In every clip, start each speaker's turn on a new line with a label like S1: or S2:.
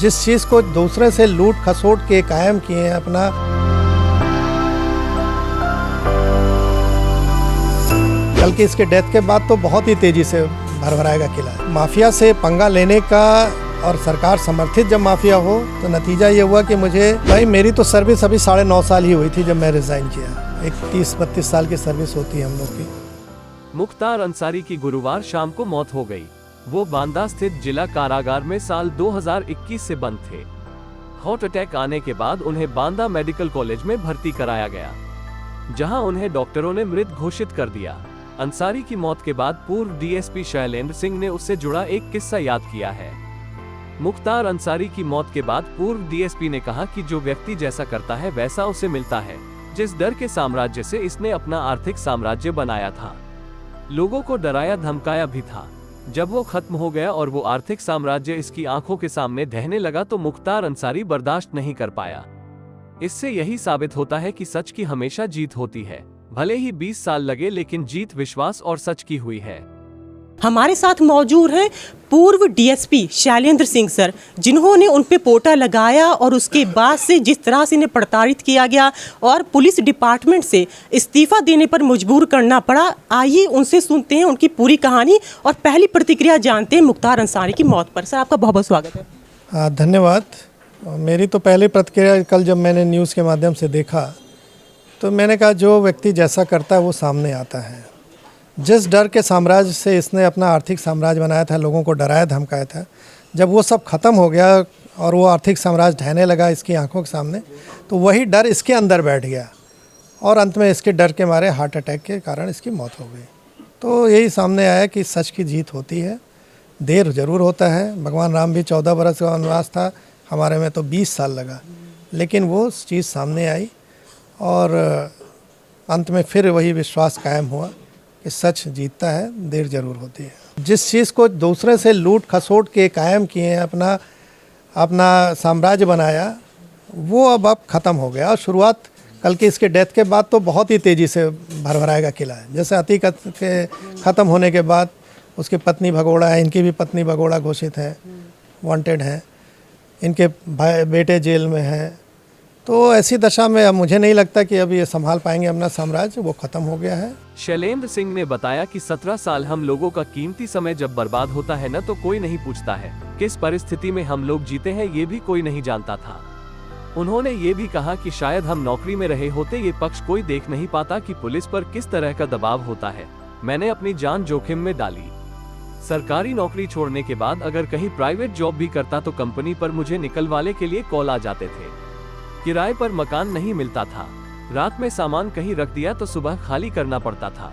S1: जिस चीज़ को दूसरे से लूट खसोट के कायम किए हैं अपना, कल की इसके डेथ के बाद तो बहुत ही तेज़ी से भरभराएगा किला। माफिया से पंगा लेने का और सरकार समर्थित जब माफिया हो तो नतीजा ये हुआ कि मेरी तो सर्विस अभी 9.5 साल ही हुई थी जब मैं रिज़ाइन किया। एक 30-32 साल की सर्विस होती है हम लोग की।
S2: मुख्तार अंसारी की गुरुवार शाम को मौत हो गई। वो बांदा स्थित जिला कारागार में साल 2021 से बंद थे। हार्ट अटैक आने के बाद उन्हें बांदा मेडिकल कॉलेज में भर्ती कराया गया, जहां उन्हें डॉक्टरों ने मृत घोषित कर दिया। अंसारी की मौत के बाद पूर्व डीएसपी शैलेंद्र सिंह ने उससे जुड़ा एक किस्सा याद किया है। मुख्तार अंसारी की मौत के बाद पूर्व डीएसपी ने कहा कि जो व्यक्ति जैसा करता है वैसा उसे मिलता है। जिस डर के साम्राज्य से इसने अपना आर्थिक साम्राज्य बनाया था, लोगों को डराया धमकाया भी था, जब वो खत्म हो गया और वो आर्थिक साम्राज्य इसकी आंखों के सामने ढहने लगा तो मुख्तार अंसारी बर्दाश्त नहीं कर पाया। इससे यही साबित होता है कि सच की हमेशा जीत होती है। भले ही 20 साल लगे, लेकिन जीत विश्वास और सच की हुई है।
S3: हमारे साथ मौजूद हैं पूर्व डीएसपी शैलेंद्र सिंह सर, जिन्होंने उन पे पोटा लगाया और उसके बाद से जिस तरह से इन्हें प्रताड़ित किया गया और पुलिस डिपार्टमेंट से इस्तीफा देने पर मजबूर करना पड़ा। आइए उनसे सुनते हैं उनकी पूरी कहानी और पहली प्रतिक्रिया जानते हैं मुख्तार अंसारी की मौत पर। सर, आपका बहुत बहुत स्वागत है।
S1: हाँ, धन्यवाद। मेरी तो पहली प्रतिक्रिया कल जब मैंने न्यूज़ के माध्यम से देखा तो मैंने कहा जो व्यक्ति जैसा करता है वो सामने आता है। जिस डर के साम्राज्य से इसने अपना आर्थिक साम्राज्य बनाया था, लोगों को डराया धमकाया था, जब वो सब ख़त्म हो गया और वो आर्थिक साम्राज्य ढहने लगा इसकी आंखों के सामने, तो वही डर इसके अंदर बैठ गया और अंत में इसके डर के मारे हार्ट अटैक के कारण इसकी मौत हो गई। तो यही सामने आया कि सच की जीत होती है। देर ज़रूर होता है। भगवान राम भी 14 बरस का वनवास था, हमारे में तो 20 साल लगा, लेकिन वो चीज़ सामने आई और अंत में फिर वही विश्वास कायम हुआ कि सच जीतता है, देर ज़रूर होती है। जिस चीज़ को दूसरे से लूट खसोट के कायम किए हैं अपना साम्राज्य बनाया, वो अब ख़त्म हो गया। और शुरुआत कल की इसके डेथ के बाद तो बहुत ही तेज़ी से भरभराएगा किला है। जैसे अतीक के ख़त्म होने के बाद उसकी पत्नी भगोड़ा है, इनकी भी पत्नी भगोड़ा घोषित है, वांटेड है, इनके बेटे जेल में हैं। तो ऐसी दशा में अब मुझे नहीं लगता कि अब ये संभाल पाएंगे अपना साम्राज्य, वो खत्म हो गया है।
S2: शैलेंद्र सिंह ने बताया कि 17 साल हम लोगों का कीमती समय जब बर्बाद होता है न, तो कोई नहीं पूछता है किस परिस्थिति में हम लोग जीते हैं, ये भी कोई नहीं जानता था। उन्होंने ये भी कहा कि शायद हम नौकरी में रहे होते ये पक्ष कोई देख नहीं पाता कि पुलिस पर किस तरह का दबाव होता है। मैंने अपनी जान जोखिम में डाली। सरकारी नौकरी छोड़ने के बाद अगर कहीं प्राइवेट जॉब भी करता तो कंपनी पर मुझे निकलवाने के लिए कॉल आ जाते थे। किराए पर मकान नहीं मिलता था, रात में सामान कहीं रख दिया तो सुबह खाली करना पड़ता था।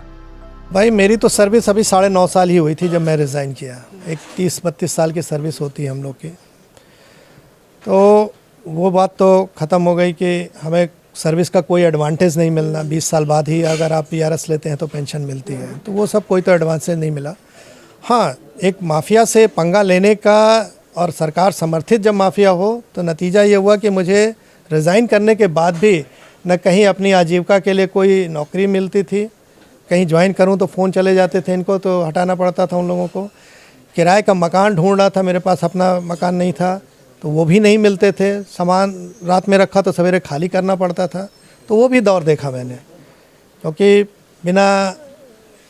S1: भाई, मेरी तो सर्विस अभी 9.5 साल ही हुई थी जब मैं रिज़ाइन किया। एक 30-32 साल की सर्विस होती है हम लोग की। तो वो बात तो ख़त्म हो गई कि हमें सर्विस का कोई एडवांटेज नहीं मिलना। 20 साल बाद ही अगर आप PRS लेते हैं तो पेंशन मिलती है, तो वो सब कोई तो एडवांटेज नहीं मिला। हाँ, एक माफिया से पंगा लेने का और सरकार समर्थित जब माफिया हो तो नतीजा ये हुआ कि मुझे रिज़ाइन करने के बाद भी न कहीं अपनी आजीविका के लिए कोई नौकरी मिलती थी, कहीं ज्वाइन करूं तो फ़ोन चले जाते थे, इनको तो हटाना पड़ता था उन लोगों को। किराए का मकान ढूंढ रहा था, मेरे पास अपना मकान नहीं था तो वो भी नहीं मिलते थे। सामान रात में रखा तो सवेरे खाली करना पड़ता था। तो वो भी दौर देखा मैंने, क्योंकि बिना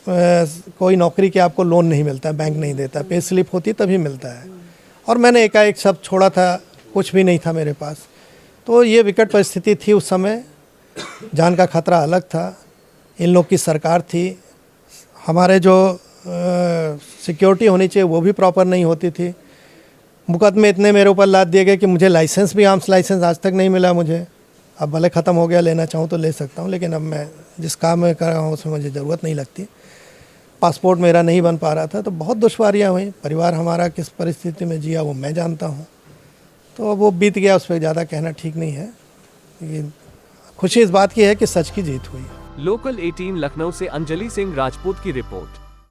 S1: कोई नौकरी के आपको लोन नहीं मिलता, बैंक नहीं देता, पे स्लिप होती तभी मिलता है। और मैंने एकाएक सब छोड़ा था, कुछ भी नहीं था मेरे पास। तो ये विकट परिस्थिति थी उस समय, जान का खतरा अलग था। इन लोग की सरकार थी, हमारे जो सिक्योरिटी होनी चाहिए वो भी प्रॉपर नहीं होती थी। मुकदमे इतने मेरे ऊपर लाद दिए गए कि मुझे लाइसेंस भी, आर्म्स लाइसेंस आज तक नहीं मिला मुझे। अब भले ख़त्म हो गया, लेना चाहूँ तो ले सकता हूँ, लेकिन अब मैं जिस काम में कर रहा हूँ उसमें मुझे ज़रूरत नहीं लगती। पासपोर्ट मेरा नहीं बन पा रहा था, तो बहुत दुश्वारियाँ हुई। परिवार हमारा किस परिस्थिति में जिया वो मैं जानता हूँ। तो वो बीत गया, उस पर ज़्यादा कहना ठीक नहीं है। लेकिन खुशी इस बात की है कि सच की जीत हुई।
S2: लोकल 18 लखनऊ से अंजलि सिंह राजपूत की रिपोर्ट।